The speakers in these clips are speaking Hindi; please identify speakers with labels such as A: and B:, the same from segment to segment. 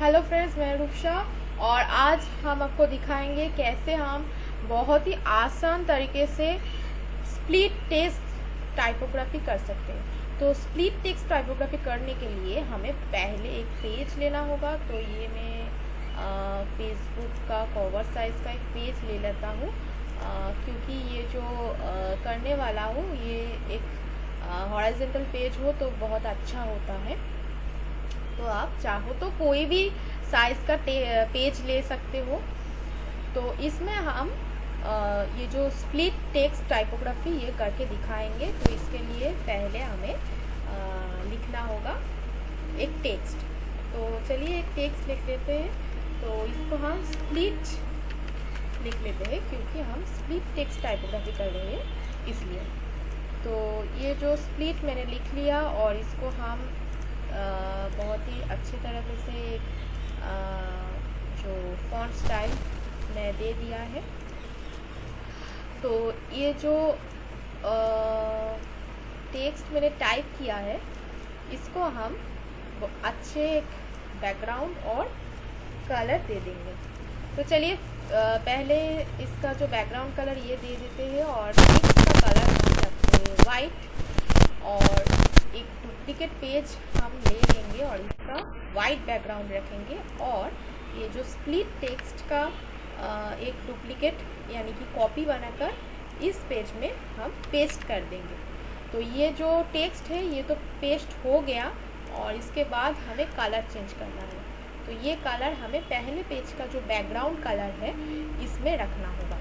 A: हेलो फ्रेंड्स, मैं रूपशा और आज हम आपको दिखाएंगे कैसे हम बहुत ही आसान तरीके से स्प्लिट टेक्स्ट टाइपोग्राफी कर सकते हैं। तो स्प्लिट टेक्स्ट टाइपोग्राफी करने के लिए हमें पहले एक पेज लेना होगा। तो ये मैं फेसबुक का कवर साइज का एक पेज ले लेता हूँ, क्योंकि ये जो करने वाला हूँ ये एक हॉरिजॉन्टल पेज हो तो बहुत अच्छा होता है। तो आप चाहो तो कोई भी साइज का पेज ले सकते हो। तो इसमें हम ये जो स्प्लिट टेक्स्ट टाइपोग्राफी ये करके दिखाएंगे। तो इसके लिए पहले हमें लिखना होगा एक टेक्स्ट। तो चलिए एक टेक्स्ट लिख लेते हैं। तो इसको हम स्प्लिट लिख लेते हैं क्योंकि हम स्प्लिट टेक्स्ट टाइपोग्राफी कर रहे हैं इसलिए। तो ये जो स्प्लिट मैंने लिख लिया और इसको हम बहुत ही अच्छी तरीके से जो फॉन्ट स्टाइल मैं दे दिया है। तो ये जो टेक्स्ट मैंने टाइप किया है इसको हम अच्छे बैकग्राउंड और कलर दे देंगे। तो चलिए पहले इसका जो बैकग्राउंड कलर ये दे देते हैं और टेक्स्ट का कलर हम रखते हैं वाइट, और एक डुप्लीकेट पेज हम ले लेंगे और इसका वाइट बैकग्राउंड रखेंगे। और ये जो स्प्लिट टेक्स्ट का एक डुप्लीकेट यानी कि कॉपी बनाकर इस पेज में हम पेस्ट कर देंगे। तो ये जो टेक्स्ट है ये तो पेस्ट हो गया और इसके बाद हमें कलर चेंज करना है। तो ये कलर हमें पहले पेज का जो बैकग्राउंड कलर है इसमें रखना होगा।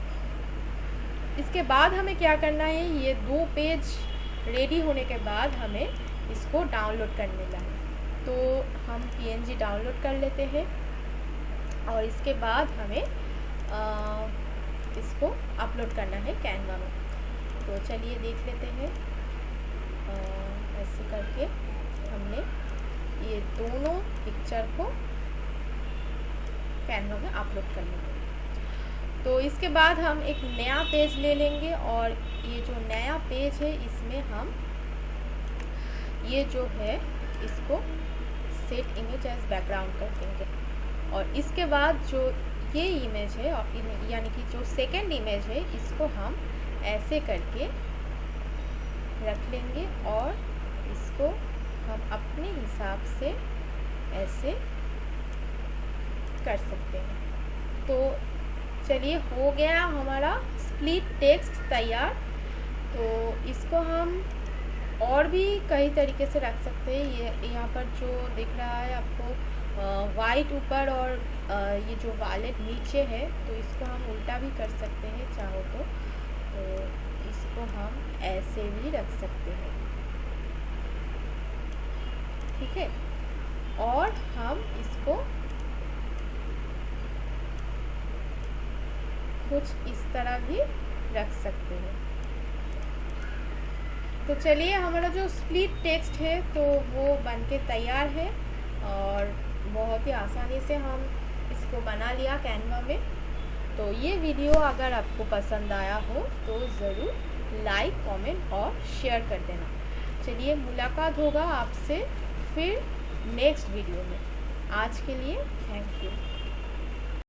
A: इसके बाद हमें क्या करना है, ये दो पेज रेडी होने के बाद हमें इसको डाउनलोड करने का है। तो हम PNG डाउनलोड कर लेते हैं और इसके बाद हमें इसको अपलोड करना है कैनवा में। तो चलिए देख लेते हैं। ऐसे करके हमने ये दोनों पिक्चर को कैनवा में अपलोड कर लेंगे। तो इसके बाद हम एक नया पेज ले लेंगे और ये जो नया पेज है इसमें हम ये जो है इसको सेट इमेज एज बैकग्राउंड कर देंगे। और इसके बाद जो ये इमेज है यानी कि जो सेकंड इमेज है इसको हम ऐसे करके रख लेंगे और इसको हम अपने हिसाब से ऐसे कर सकते हैं। तो चलिए हो गया हमारा स्प्लिट टेक्स्ट तैयार। तो इसको हम और भी कई तरीके से रख सकते हैं। ये यहाँ पर जो दिख रहा है आपको वाइट ऊपर और ये जो वायलेट नीचे है, तो इसको हम उल्टा भी कर सकते हैं चाहो तो इसको हम ऐसे भी रख सकते हैं, ठीक है। और हम इसको कुछ इस तरह भी रख सकते हैं। तो चलिए हमारा जो स्प्लिट टेक्स्ट है तो वो बनके तैयार है और बहुत ही आसानी से हम इसको बना लिया कैनवा में। तो ये वीडियो अगर आपको पसंद आया हो तो ज़रूर लाइक, कमेंट और शेयर कर देना। चलिए मुलाकात होगा आपसे फिर नेक्स्ट वीडियो में। आज के लिए थैंक यू।